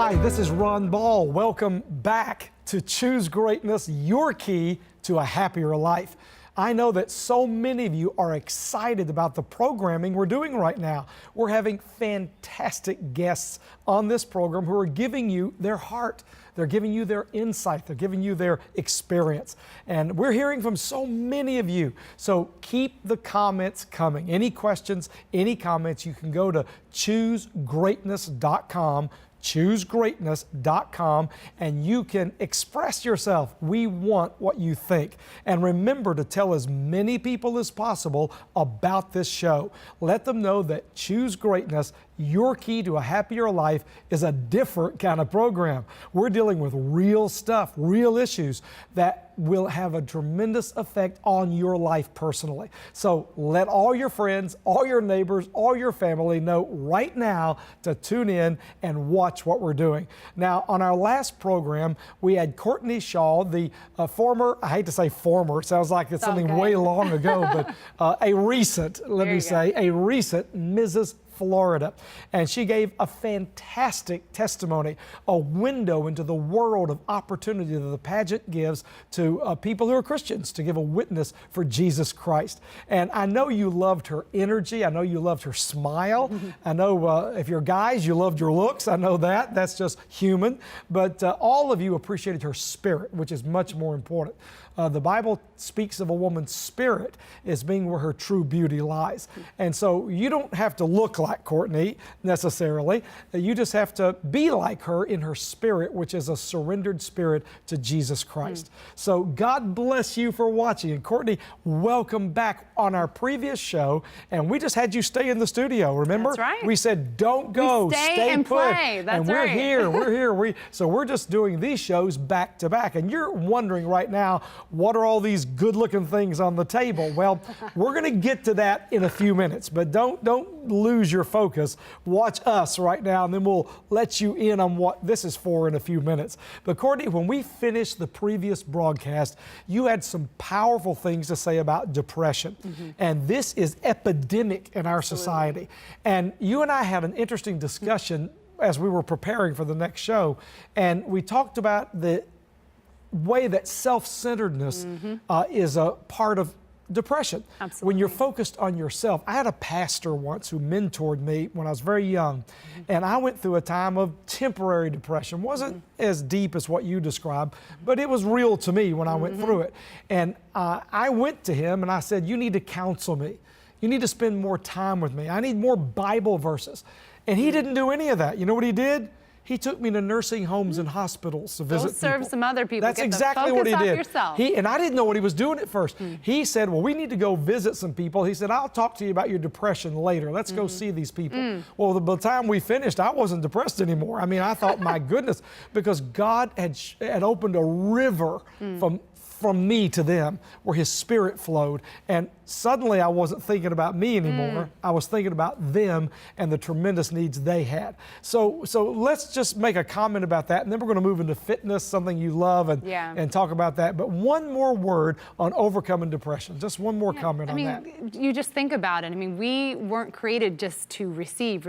Hi, this is Ron Ball. Welcome back to Choose Greatness, your key to a happier life. I know that so many of you are excited about the programming we're doing right now. We're having fantastic guests on this program who are giving you their heart. They're giving you their insight. They're giving you their experience. And we're hearing from so many of you. So keep the comments coming. Any questions, any comments, you can go to choosegreatness.com. choosegreatness.com, and you can express yourself. We want what you think. And remember to tell as many people as possible about this show. Let them know that Choose Greatness, your key to a happier life, is a different kind of program. We're dealing with real stuff, real issues that will have a tremendous effect on your life personally. So let all your friends, all your neighbors, all your family know right now to tune in and watch what we're doing. Now, on our last program, we had Courtney Shaw, the former, I hate to say former, it sounds like it's something way long ago, but a recent, let me say, a recent Mrs. Florida. And she gave a fantastic testimony, a window into the world of opportunity that the pageant gives to people who are Christians to give a witness for Jesus Christ. And I know you loved her energy. I know you loved her smile. I know if you're guys, you loved your looks. I know that. That's just human. But all of you appreciated her spirit, which is much more important. The Bible speaks of a woman's spirit as being where her true beauty lies. And so you don't have to look like Courtney necessarily. You just have to be like her in her spirit, which is a surrendered spirit to Jesus Christ. So God bless you for watching. And Courtney, welcome back on our previous show. And we just had you stay in the studio, remember? That's right. We said, don't go, stay and put. play. That's and we're right. We're here. So we're just doing these shows back to back. And you're wondering right now, what are all these good-looking things on the table? Well, we're going to get to that in a few minutes, but don't lose your focus. Watch us right now, and then we'll let you in on what this is for in a few minutes. But Courtney, when we finished the previous broadcast, you had some powerful things to say about depression, and this is epidemic in our society. And you and I had an interesting discussion as we were preparing for the next show, and we talked about the way that self-centeredness is a part of depression. Absolutely. When you're focused on yourself. I had a pastor once who mentored me when I was very young, and I went through a time of temporary depression. Wasn't as deep as what you described, but it was real to me when I went through it. And I went to him and I said, you need to counsel me. You need to spend more time with me. I need more Bible verses. And he didn't do any of that. You know what he did? He took me to nursing homes and hospitals to visit people. Serve some other people. That's Get exactly the what he focus did. off yourself. And I didn't know what he was doing at first. He said, well, we need to go visit some people. He said, I'll talk to you about your depression later. Let's go see these people. Well, by the time we finished, I wasn't depressed anymore. I mean, I thought, my goodness, because God had opened a river from me to them, where His Spirit flowed. And suddenly I wasn't thinking about me anymore. I was thinking about them and the tremendous needs they had. So let's just make a comment about that, and then we're going to move into fitness, something you love, and talk about that. But one more word on overcoming depression. Just one more comment on that. You just think about it. I mean, we weren't created just to receive.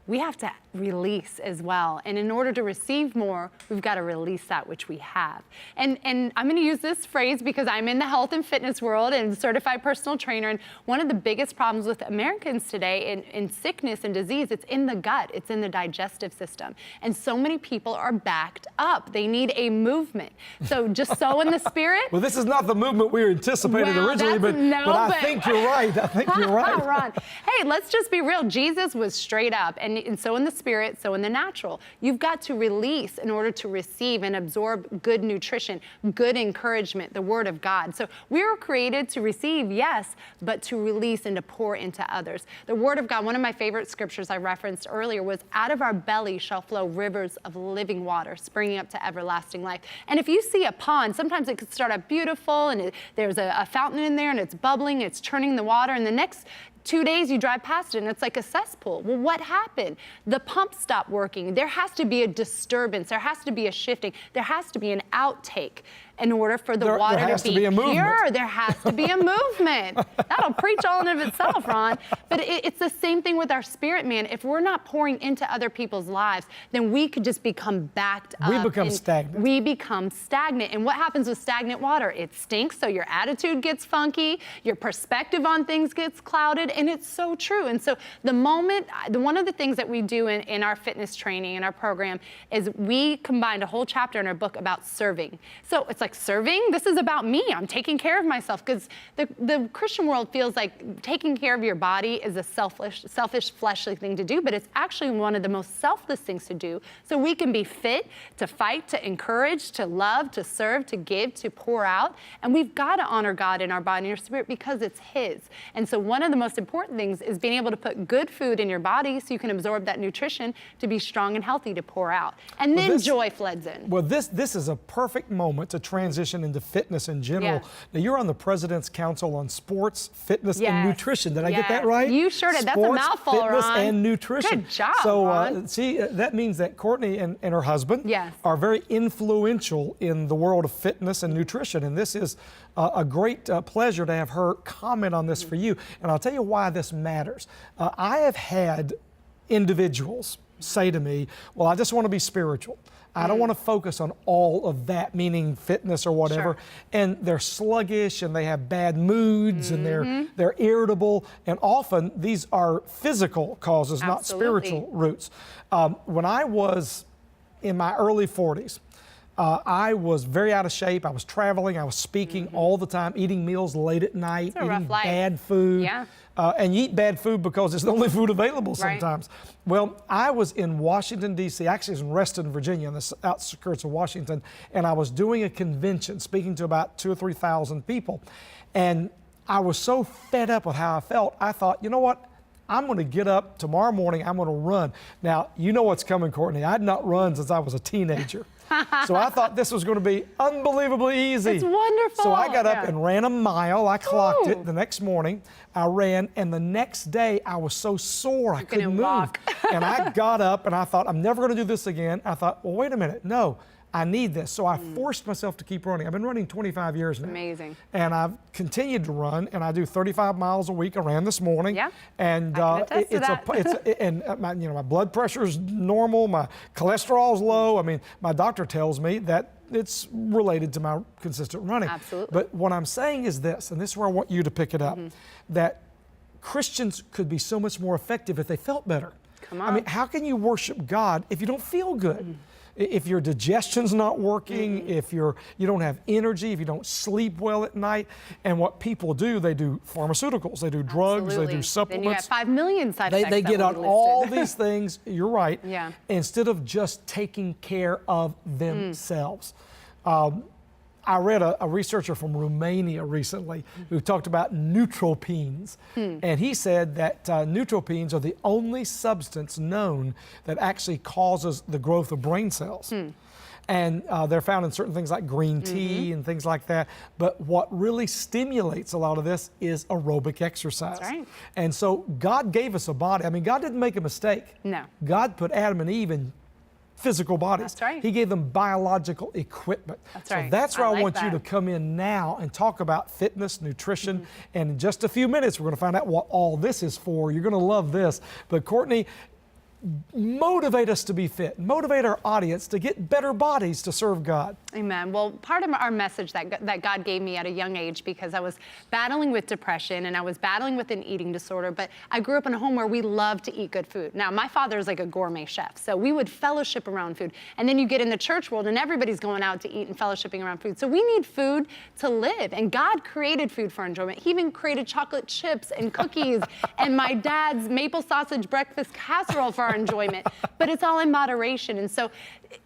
We have to release as well. And in order to receive more, we've got to release that which we have. And I'm going to use this phrase because I'm in the health and fitness world and certified personal trainer. And one of the biggest problems with Americans today in sickness and disease, it's in the gut, it's in the digestive system. And so many people are backed up. They need a movement. So just sow in the spirit. Well, this is not the movement we anticipated originally, but I think you're right. I think you're right. Ron. Hey, let's just be real. Jesus was straight up, and so in the spirit, so in the natural. You've got to release in order to receive and absorb good nutrition, good encouragement, the Word of God. So we were created to receive, yes, but to release and to pour into others. The Word of God, one of my favorite scriptures I referenced earlier was, out of our belly shall flow rivers of living water, springing up to everlasting life. And if you see a pond, sometimes it could start out beautiful, and there's a fountain in there, and it's bubbling, it's churning the water, and the next 2 days you drive past it and it's like a cesspool. Well, what happened? The pump stopped working. There has to be a disturbance. There has to be a shifting. There has to be an outtake. in order for the There water has to to be a movement. pure. There has to be a movement. That'll preach all in of itself, Ron. But it's the same thing with our spirit, man. If we're not pouring into other people's lives, then we could just become backed up. We become stagnant. We become stagnant. And what happens with stagnant water? It stinks, so your attitude gets funky, your perspective on things gets clouded, and it's so true. And so one of the things that we do in our fitness training, in our program, is we combined a whole chapter in our book about serving. So it's like serving, this is about me. I'm taking care of myself, because the Christian world feels like taking care of your body is a selfish, fleshly thing to do, but it's actually one of the most selfless things to do. So we can be fit to fight, to encourage, to love, to serve, to give, to pour out. And we've got to honor God in our body and our spirit because it's His. And so one of the most important things is being able to put good food in your body so you can absorb that nutrition to be strong and healthy to pour out. And then joy floods in. Well, this is a perfect moment to transition into fitness in general. Yeah. Now, you're on the President's Council on Sports, Fitness, and Nutrition. Did I get that Yes. right? You sure did. That's a Sports, mouthful, fitness, Ron. and nutrition. Good job, So, Ron. that means that Courtney and her husband Yes. are very influential in the world of fitness and nutrition. And this is a great pleasure to have her comment on this for you. And I'll tell you why this matters. I have had individuals say to me, well, I just want to be spiritual. I don't want to focus on all of that, meaning fitness or whatever. Sure. And they're sluggish and they have bad moods and they're irritable. And often these are physical causes, not Absolutely. spiritual roots. When I was in my early 40s, I was very out of shape. I was traveling. I was speaking all the time, eating meals late at night, a rough eating life. bad food. Yeah. And you eat bad food because it's the only food available Right. sometimes. Well, I was in Washington, D.C., actually it was in Reston, Virginia, on the outskirts of Washington, and I was doing a convention, speaking to about 2,000 or 3,000 people. And I was so fed up with how I felt, I thought, you know what? I'm going to get up tomorrow morning, I'm going to run. Now, you know what's coming, Courtney. I had not run since I was a teenager. So I thought this was going to be unbelievably easy. It's wonderful. So I got up Yeah. and ran a mile. I clocked Ooh. it the next morning. I ran, and the next day I was so sore I couldn't move. walk. And I got up and I thought, I'm never going to do this again. I thought, well, wait a minute. No, I need this. So I forced myself to keep running. I've been running 25 years now. Amazing. And I've continued to run, and I do 35 miles a week. I ran this morning. Yeah. And I can attest to that. and my blood pressure is normal. My cholesterol's low. I mean, my doctor tells me that it's related to my consistent running. Absolutely. But what I'm saying is this, and this is where I want you to pick it up, that Christians could be so much more effective if they felt better. Come I mean, on. how can you worship God if you don't feel good? If your digestion's not working, if you don't have energy, if you don't sleep well at night. And what people do, they do pharmaceuticals, they do drugs, they do Absolutely. supplements. Then you have 5 million side effects. They that get will on be all listed. these things, you're right, Yeah. instead of just taking care of themselves. I read a researcher from Romania recently who talked about neutropenes. And he said that neutropenes are the only substance known that actually causes the growth of brain cells. And they're found in certain things like green tea and things like that. But what really stimulates a lot of this is aerobic exercise. That's right. And so God gave us a body. I mean, God didn't make a mistake. No. God put Adam and Eve in physical bodies. That's right. He gave them biological equipment. That's so right. that's where I I like want you to that. come in now and talk about fitness, nutrition. And in just a few minutes, we're going to find out what all this is for. You're going to love this. But Courtney, motivate us to be fit. Motivate our audience to get better bodies to serve God. Amen. Well, part of our message that God gave me at a young age, because I was battling with depression and I was battling with an eating disorder, but I grew up in a home where we loved to eat good food. Now, my father is like a gourmet chef, so we would fellowship around food. And then you get in the church world and everybody's going out to eat and fellowshipping around food. So we need food to live. And God created food for enjoyment. He even created chocolate chips and cookies and my dad's maple sausage breakfast casserole for our enjoyment. But it's all in moderation. And so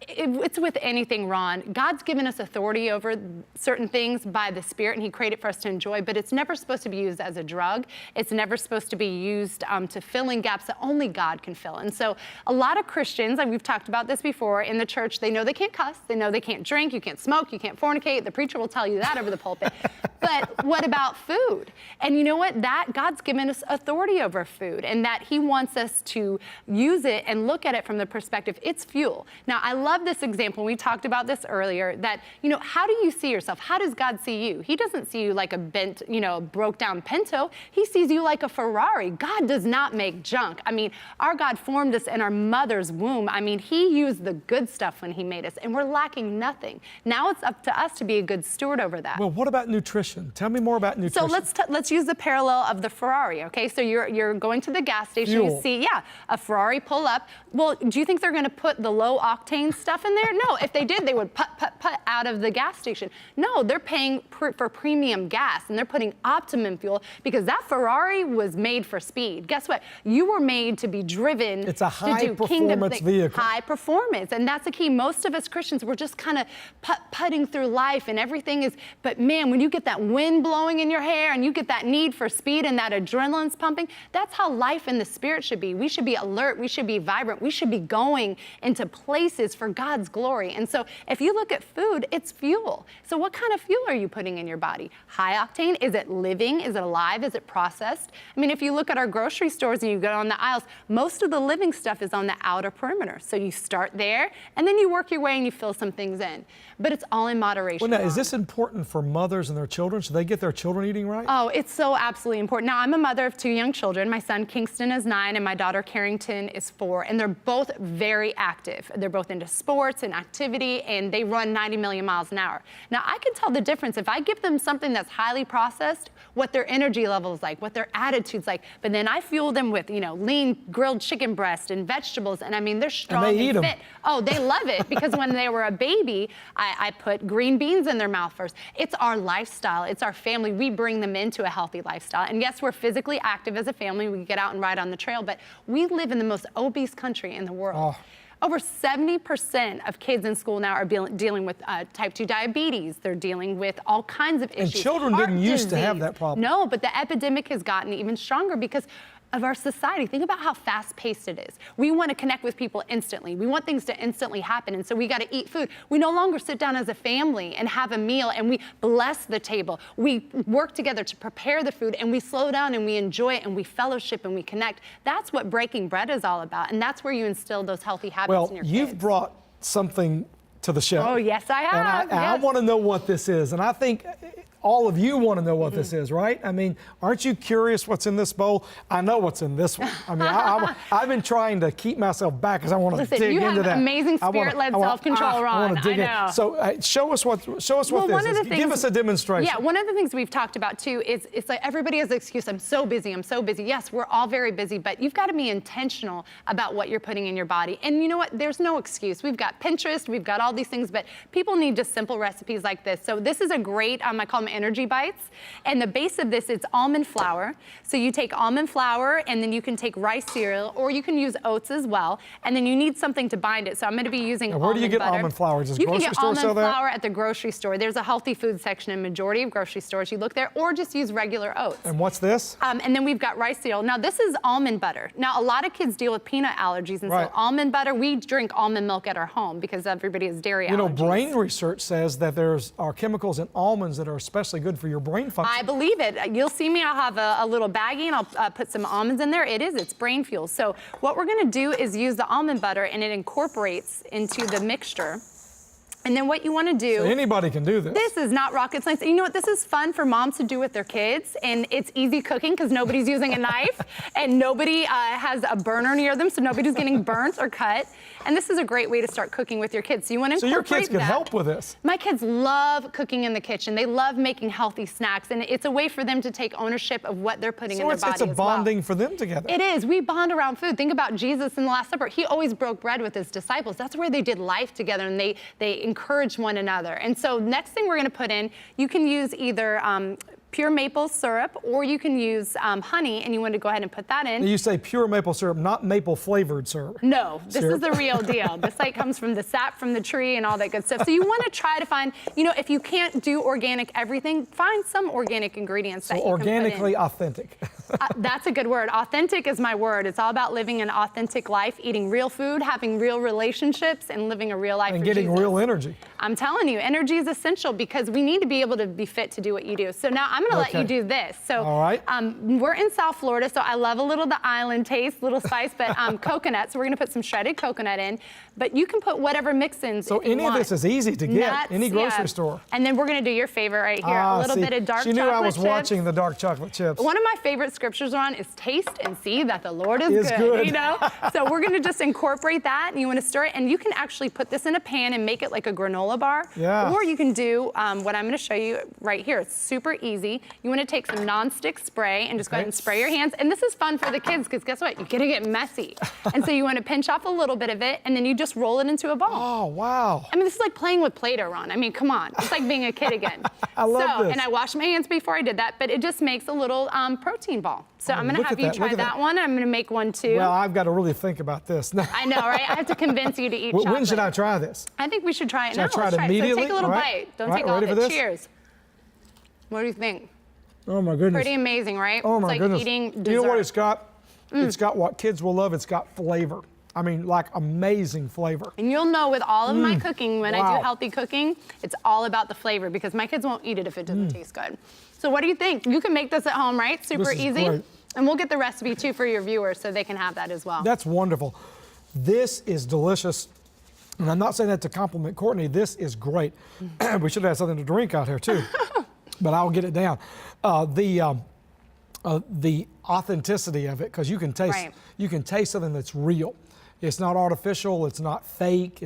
it's with anything, Ron. God's given us authority over certain things by the Spirit, and He created for us to enjoy, but it's never supposed to be used as a drug. It's never supposed to be used to fill in gaps that only God can fill. And so a lot of Christians, and we've talked about this before, in the church, they know they can't cuss, they know they can't drink, you can't smoke, you can't fornicate. The preacher will tell you that over the pulpit. But what about food? And you know what? That God's given us authority over food, and that he wants us to use it and look at it from the perspective, it's fuel. Now, I love this example. We talked about this earlier, that, how do you see yourself? How does God see you? He doesn't see you like a bent, broke down Pinto. He sees you like a Ferrari. God does not make junk. I mean, our God formed us in our mother's womb. I mean, he used the good stuff when he made us, and we're lacking nothing. Now it's up to us to be a good steward over that. Well, what about nutrition? Tell me more about nutrition. So let's use the parallel of the Ferrari, okay? So you're going to the gas station, Fuel. you see, a Ferrari pull up. Well, do you think they're gonna put the low octane stuff in there? No, if they did, they would put out of the gas station. No, they're paying for premium gas, and they're putting optimum fuel, because that Ferrari was made for speed. Guess what? You were made to be driven. It's a high to do performance vehicle. High performance, and that's the key. Most of us Christians, we're just kind of putting through life, and everything is, but man, when you get that wind blowing in your hair and you get that need for speed and that adrenaline's pumping, that's how life in the spirit should be. We should be alert, we should be vibrant, we should be going into places for God's glory. And so if you look at food, it's fuel. So what kind of fuel are you putting in your body? High octane? Is it living? Is it alive? Is it processed? I mean, if you look at our grocery stores and you go on the aisles, most of the living stuff is on the outer perimeter. So you start there, and then you work your way and you fill some things in. But it's all in moderation. Well, now, is this important for mothers and their children? Should they get their children eating right? Oh, it's so absolutely important. Now, I'm a mother of 2 young children. My son Kingston is 9 and my daughter Carrington is 4, and they're both very active. They're both into sports and activity, and they run 90 million miles an hour. Now, I can tell the difference if I give them something that's highly processed, what their energy level is like, what their attitude's like, but then I fuel them with, lean grilled chicken breast and vegetables, and I mean, they're strong and they eat them. fit. Oh, they love it, because when they were a baby, I put green beans in their mouth first. It's our lifestyle. It's our family. We bring them into a healthy lifestyle. And yes, we're physically active as a family. We get out and ride on the trail, but we live in the most obese country in the world. Oh. Over 70% of kids in school now are dealing with type 2 diabetes. They're dealing with all kinds of issues. And children didn't used to have that problem. No, but the epidemic has gotten even stronger because of our society. Think about how fast-paced it is. We want to connect with people instantly. We want things to instantly happen, and so we got to eat food. We no longer sit down as a family and have a meal and we bless the table. We work together to prepare the food, and we slow down and we enjoy it and we fellowship and we connect. That's what breaking bread is all about, and that's where you instill those healthy habits in your kids. You've brought something to the show. Oh, yes, I have. And I want to know what this is, and I think all of you want to know what this is, right? I mean, aren't you curious what's in this bowl? I know what's in this one. I mean, I've been trying to keep myself back because I want to dig into that. You have amazing spirit-led self-control, Ron. I know. So show us what this is. Give us a demonstration. Yeah, one of the things we've talked about too is it's like everybody has an excuse. I'm so busy. I'm so busy. Yes, we're all very busy, but you've got to be intentional about what you're putting in your body. And you know what? There's no excuse. We've got Pinterest. We've got all these things, but people need just simple recipes like this. So this is a great, I call them energy bites. And the base of this is almond flour. So you take almond flour, and then you can take rice cereal, or you can use oats as well. And then you need something to bind it. So I'm going to be using almond butter. Where do you get almond flour? Does you grocery can get store sell almond that? flour at the grocery store. There's a healthy food section in majority of grocery stores. You look there, or just use regular oats. And what's this? And then we've got rice cereal. Now this is almond butter. Now a lot of kids deal with peanut allergies, and so almond butter, we drink almond milk at our home because everybody has dairy allergies. You know, brain research says that are chemicals in almonds that are especially good for your brain function. I believe it. You'll see me, I'll have a little baggie and I'll put some almonds in there. It's brain fuel. So what we're gonna do is use the almond butter, and it incorporates into the mixture. And then what you want to do... So anybody can do this. This is not rocket science. You know what? This is fun for moms to do with their kids, and it's easy cooking because nobody's using a knife, and nobody has a burner near them, so nobody's getting burnt or cut. And this is a great way to start cooking with your kids. So you want to incorporate So your kids can help with this. My kids love cooking in the kitchen. They love making healthy snacks, and it's a way for them to take ownership of what they're putting in their body. So it's a bonding for them together. It is. We bond around food. Think about Jesus in the Last Supper. He always broke bread with his disciples. That's where they did life together, and they encouraged one another. And so next thing we're going to put in, you can use either pure maple syrup, or you can use honey, and you want to go ahead and put that in. You say pure maple syrup, not maple flavored syrup. No, this is the real deal. This comes from the sap from the tree and all that good stuff. So you want to try to find, if you can't do organic everything, find some organic ingredients that you can put in. Organically authentic. That's a good word. Authentic is my word. It's all about living an authentic life, eating real food, having real relationships, and living a real life and for getting Jesus. real energy. I'm telling you, energy is essential because we need to be able to be fit to do what you do. So now I'm gonna let you do this. So all right. We're in South Florida, so I love a little the island taste, little spice, but coconut. So we're gonna put some shredded coconut in, but you can put whatever mix-ins. So any of this is easy to get, nuts, any grocery store. And then we're gonna do your favorite right here, a little bit of dark chocolate chips. She knew I was watching the dark chocolate chips. One of my favorite scriptures on is taste and see that the Lord is good. You know? So we're gonna just incorporate that, and you wanna stir it, and you can actually put this in a pan and make it like a granola bar. Yeah. Or you can do what I'm gonna show you right here. It's super easy. You wanna take some nonstick spray and just go ahead and spray your hands. And this is fun for the kids, because guess what? You're gonna get messy. And so you wanna pinch off a little bit of it, and then you just roll it into a ball. Oh, wow. I mean, this is like playing with Play-Doh, Ron. I mean, come on. It's like being a kid again. I love this. And I washed my hands before I did that, but it just makes a little protein ball. So I'm gonna have you try that one. I'm gonna make one too. Well, I've got to really think about this. I know, right? I have to convince you to eat chocolate. When should I try this? I think we should try it now. Let's try it immediately? So take a little bite. Don't take all of it. Cheers. What do you think? Oh my goodness. Pretty amazing, right? Oh my goodness. It's like eating dessert. You know what it's got? It's got what kids will love. It's got flavor. I mean, like amazing flavor. And you'll know with all of my cooking, when I do healthy cooking, it's all about the flavor, because my kids won't eat it if it doesn't taste good. So what do you think? You can make this at home, right? Super easy. Great. And we'll get the recipe too for your viewers so they can have that as well. That's wonderful. This is delicious. And I'm not saying that to compliment Courtney. This is great. We should have something to drink out here too, but I'll get it down. The authenticity of it, because you can taste something that's real. It's not artificial. It's not fake.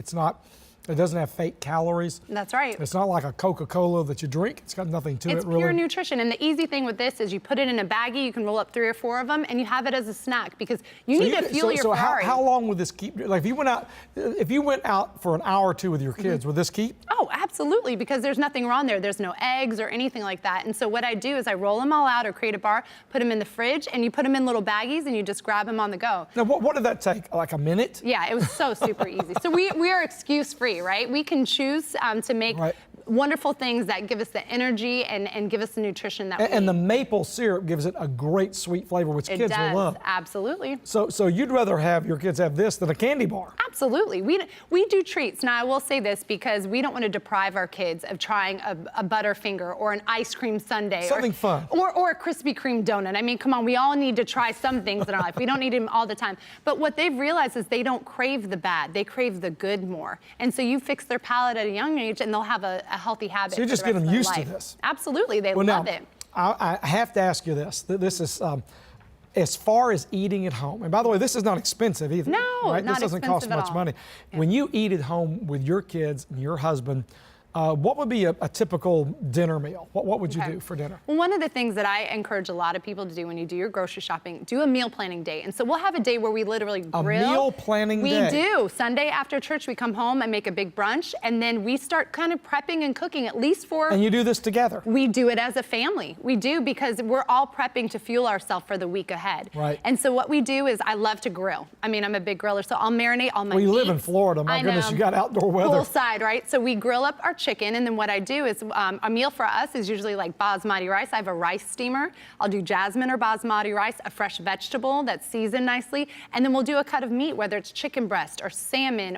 It doesn't have fake calories. That's right. It's not like a Coca-Cola that you drink. It's got nothing to it, really. It's pure nutrition. And the easy thing with this is you put it in a baggie, you can roll up 3 or 4 of them, and you have it as a snack, because you need to fuel your Ferrari. So how long would this keep? Like if you went out for an hour or 2 with your kids, would this keep? Oh, absolutely, because there's nothing wrong there. There's no eggs or anything like that. And so what I do is I roll them all out or create a bar, put them in the fridge, and you put them in little baggies, and you just grab them on the go. Now, what did that take? Like a minute? Yeah, it was so super easy. So we are excuse-free, right? We can choose to make wonderful things that give us the energy and give us the nutrition that we need. And the maple syrup gives it a great sweet flavor, which kids will love. Absolutely. So you'd rather have your kids have this than a candy bar? Absolutely. We do treats. Now, I will say this, because we don't want to deprive our kids of trying a Butterfinger or an ice cream sundae. Something fun. Or a Krispy Kreme donut. I mean, come on, we all need to try some things in our life. We don't need them all the time. But what they've realized is they don't crave the bad. They crave the good more. And so you fix their palate at a young age, and they'll have a healthy habit. So you just get them used to this. Absolutely, they love it. I have to ask you this. This is as far as eating at home. And by the way, this is not expensive either. No, right? not This doesn't cost much money. Yeah. When you eat at home with your kids and your husband, what would be a typical dinner meal? What would you do for dinner? Well, one of the things that I encourage a lot of people to do when you do your grocery shopping, do a meal planning day. And so we'll have a day where we literally grill. A meal planning day? We do. Sunday after church, we come home and make a big brunch, and then we start kind of prepping and cooking at least for... And you do this together? We do it as a family. We do, because we're all prepping to fuel ourselves for the week ahead. Right. And so what we do is I love to grill. I mean, I'm a big griller, so I'll marinate all my meats. You live in Florida. My goodness, you got outdoor weather. Poolside, right? So we grill up our chicken, and then what I do is a meal for us is usually like basmati rice. I have a rice steamer. I'll do jasmine or basmati rice, a fresh vegetable that's seasoned nicely, and then we'll do a cut of meat, whether it's chicken breast or salmon,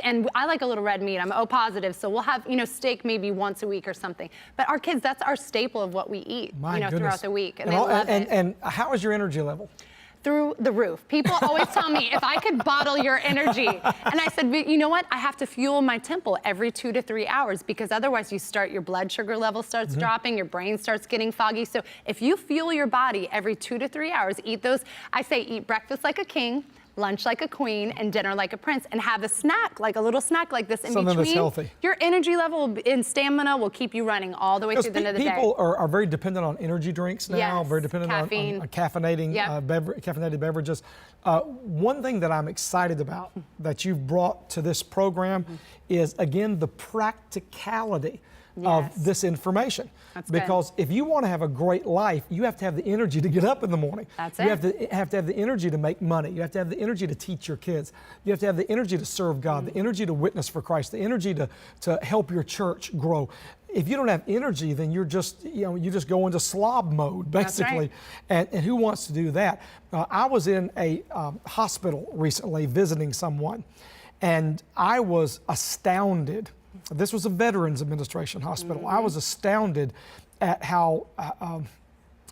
and I like a little red meat. I'm O positive, so we'll have steak maybe once a week or something. But our kids, that's our staple of what we eat, throughout the week, and they love it. And how is your energy level? Through the roof. People always tell me if I could bottle your energy. And I said, but you know what? I have to fuel my temple every 2 to 3 hours, because otherwise your blood sugar level starts dropping, your brain starts getting foggy. So if you fuel your body every 2 to 3 hours, eat those, I say eat breakfast like a king, lunch like a queen, and dinner like a prince, and have a snack, like a little snack like this in between. Something that's healthy. Your energy level and stamina will keep you running all the way through the end of the day. People are very dependent on energy drinks now, yes, very dependent on caffeinating caffeinated beverages. One thing that I'm excited about that you've brought to this program is, again, the practicality of this information. Because if you want to have a great life, you have to have the energy to get up in the morning. You have to have the energy to make money. You have to have the energy to teach your kids. You have to have the energy to serve God, the energy to witness for Christ, the energy to help your church grow. If you don't have energy, then you're just, you just go into slob mode, basically. And who wants to do that? I was in a hospital recently visiting someone, and I was astounded this was a Veterans Administration hospital. I was astounded at how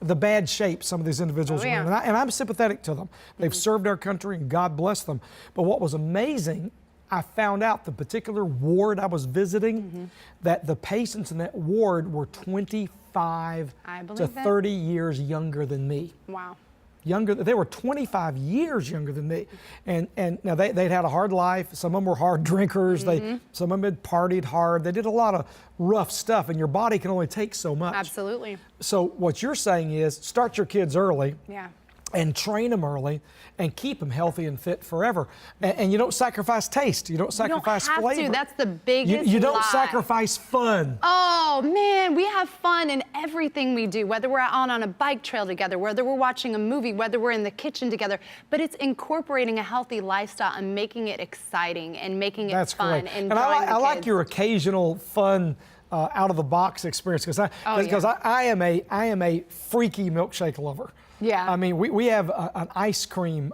the bad shape some of these individuals were in. And I'm sympathetic to them. They've served our country and God bless them. But what was amazing, I found out the particular ward I was visiting, that the patients in that ward were 25 to 30 years younger than me. Wow. They were 25 years younger than me. And now they'd had a hard life. Some of them were hard drinkers. Some of them had partied hard. They did a lot of rough stuff, and your body can only take so much. Absolutely. So what you're saying is start your kids early. Yeah. And train them early and keep them healthy and fit forever. And you don't sacrifice taste. You don't sacrifice flavor. You don't have to. That's the biggest You don't lie. sacrifice fun. Oh, man, we have fun in everything we do, whether we're out on a bike trail together, whether we're watching a movie, whether we're in the kitchen together. But it's incorporating a healtty lifestyle and making it exciting and making it That's fun. Great. And I like your occasional fun out of the box experience because I am a freaky milkshake lover. Yeah. I mean, we have an ice cream,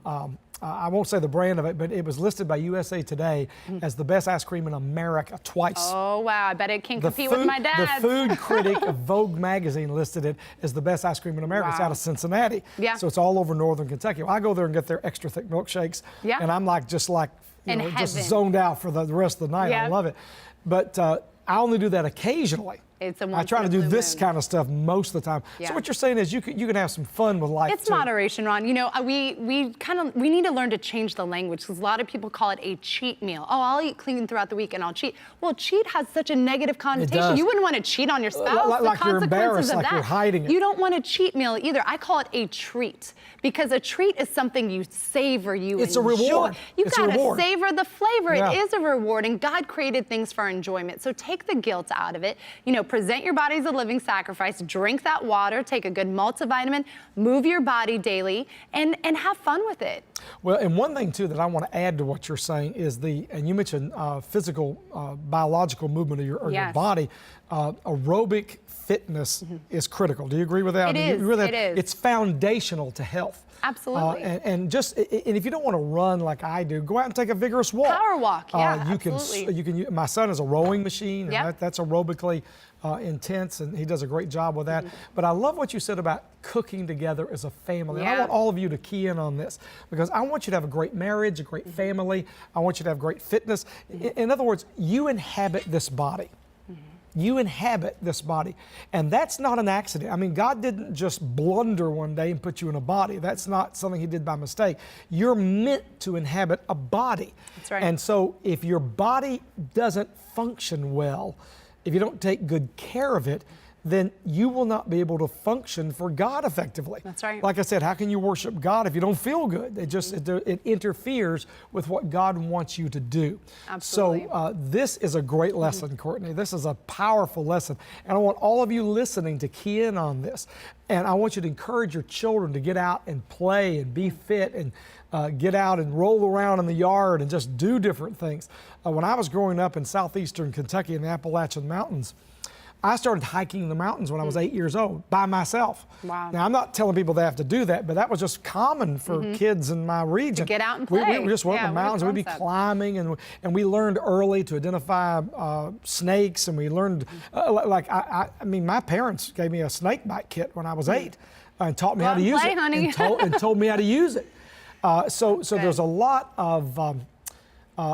I won't say the brand of it, but it was listed by USA Today as the best ice cream in America twice. Oh, wow. I bet it can compete with my dad's. The food critic of Vogue magazine listed it as the best ice cream in America. Wow. It's out of Cincinnati. Yeah. So it's all over northern Kentucky. Well, I go there and get their extra thick milkshakes. Yeah. And I'm just zoned out for the rest of the night. Yeah. I love it. But I only do that occasionally. It's a I try to do this moon. kind of stuff most of the time. Yeah. So what you're saying is you can have some fun with life. It's moderation, Ron. You know, we need to learn to change the language because a lot of people call it a cheat meal. Oh, I'll eat clean throughout the week and I'll cheat. Well, cheat has such a negative connotation. You wouldn't want to cheat on your spouse. Like you're embarrassed, like you're hiding it. You don't want a cheat meal either. I call it a treat because a treat is something you savor, you It's enjoy. a reward. You gotta savor the flavor. Yeah. It is a reward, and God created things for our enjoyment. So take the guilt out of it. You know, present your body as a living sacrifice. Drink that water. Take a good multivitamin. Move your body daily, and have fun with it. Well, and one thing too that I want to add to what you're saying is and you mentioned physical, biological movement of your body. Aerobic fitness is critical. Do you agree with that? It is. It's foundational to health. Absolutely. And if you don't want to run like I do, go out and take a vigorous walk. Power walk, yeah, absolutely. You can. My son has a rowing machine. Yep. And that's aerobically intense, and he does a great job with that. But I love what you said about cooking together as a family. Yeah. And I want all of you to key in on this because I want you to have a great marriage, a great family. I want you to have great fitness. In other words, you inhabit this body. You inhabit this body. And that's not an accident. I mean, God didn't just blunder one day and put you in a body. That's not something He did by mistake. You're meant to inhabit a body. That's right. And so if your body doesn't function well, if you don't take good care of it, then you will not be able to function for God effectively. That's right. Like I said, how can you worship God if you don't feel good? It interferes with what God wants you to do. Absolutely. So this is a great lesson, Courtney. This is a powerful lesson. And I want all of you listening to key in on this. And I want you to encourage your children to get out and play and be fit and get out and roll around in the yard and just do different things. When I was growing up in southeastern Kentucky in the Appalachian Mountains, I started hiking the mountains when I was 8 years old by myself. Wow. Now, I'm not telling people they have to do that, but that was just common for kids in my region. To get out and play. We just went up the mountains. We'd be climbing, and we learned early to identify snakes, and we learned, I mean, my parents gave me a snake bite kit when I was 8 and taught me how to use it. Honey. And told me how to use it. So there's a lot of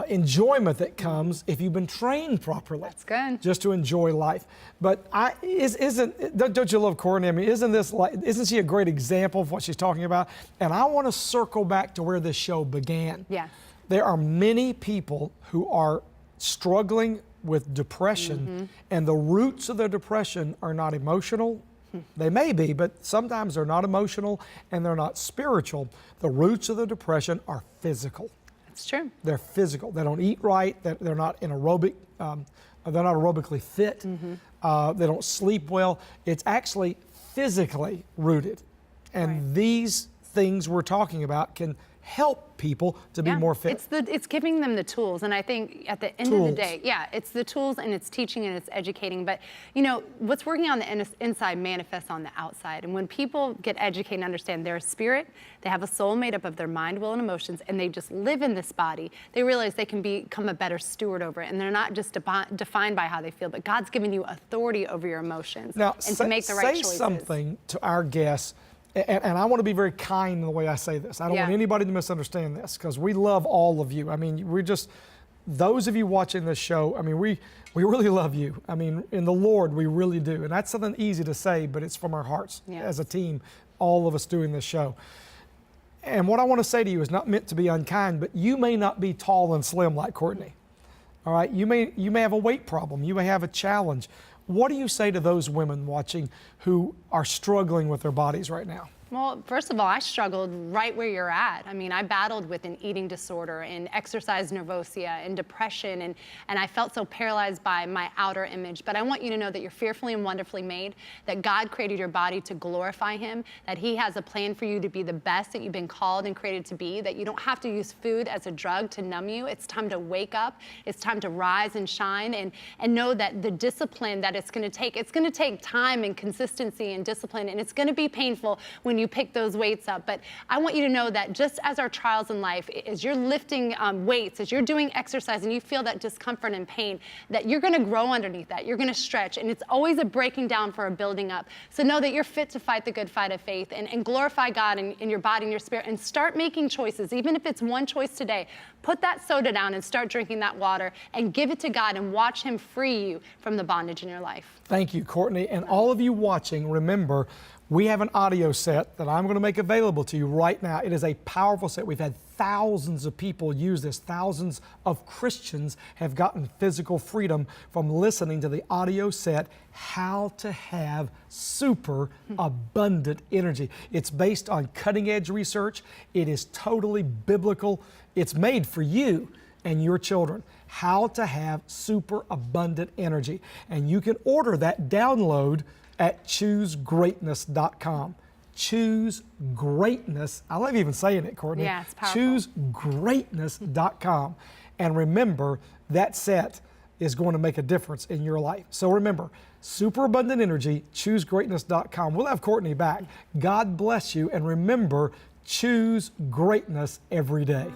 enjoyment that comes if you've been trained properly. That's good. Just to enjoy life. But don't you love Courtney? I mean, isn't she a great example of what she's talking about? And I want to circle back to where this show began. Yeah. There are many people who are struggling with depression, and the roots of their depression are not emotional. They may be, but sometimes they're not emotional and they're not spiritual. The roots of the depression are physical. It's true. They're physical. They don't eat right. They're not aerobically fit. They don't sleep well. It's actually physically rooted. And these things we're talking about can help people to be Yeah, more fit. it's giving them the tools, and I think at the end of the day, yeah, it's the tools and it's teaching and it's educating. But you know, what's working on the inside manifests on the outside. And when people get educated and understand their spirit, they have a soul made up of their mind, will, and emotions, and they just live in this body, they realize they can become a better steward over it, and they're not just defined by how they feel, but God's given you authority over your emotions Now, and to make the right choices. Say something to our guests. And I want to be very kind in the way I say this. I don't want anybody to misunderstand this, because we love all of you. I mean, we're just, those of you watching this show, I mean, we really love you. I mean, in the Lord, we really do. And that's something easy to say, but it's from our hearts as a team, all of us doing this show. And what I want to say to you is not meant to be unkind, but you may not be tall and slim like Courtney. All right, you may have a weight problem. You may have a challenge. What do you say to those women watching who are struggling with their bodies right now? Well, first of all, I struggled right where you're at. I mean, I battled with an eating disorder and exercise nervosia and depression, and I felt so paralyzed by my outer image. But I want you to know that you're fearfully and wonderfully made, that God created your body to glorify Him, that He has a plan for you to be the best that you've been called and created to be, that you don't have to use food as a drug to numb you. It's time to wake up. It's time to rise and shine, and know that the discipline that it's going to take time and consistency and discipline, and it's going to be painful when you pick those weights up. But I want you to know that just as our trials in life, as you're lifting weights, as you're doing exercise and you feel that discomfort and pain, that you're going to grow underneath that. You're going to stretch, and it's always a breaking down for a building up. So know that you're fit to fight the good fight of faith, and glorify God in your body and your spirit, and start making choices. Even if it's one choice today, put that soda down and start drinking that water and give it to God and watch Him free you from the bondage in your life. Thank you, Courtney. And all of you watching, remember, we have an audio set that I'm going to make available to you right now. It is a powerful set. We've had thousands of people use this. Thousands of Christians have gotten physical freedom from listening to the audio set, How to Have Super Abundant Energy. It's based on cutting edge research. It is totally biblical. It's made for you and your children. How to Have Super Abundant Energy. And you can order that download at choosegreatness.com. Choose Greatness. I love even saying it, Courtney. Yeah, it's powerful. Choosegreatness.com. And remember, that set is going to make a difference in your life. So remember, super abundant energy, choosegreatness.com. We'll have Courtney back. God bless you, and remember, choose greatness every day.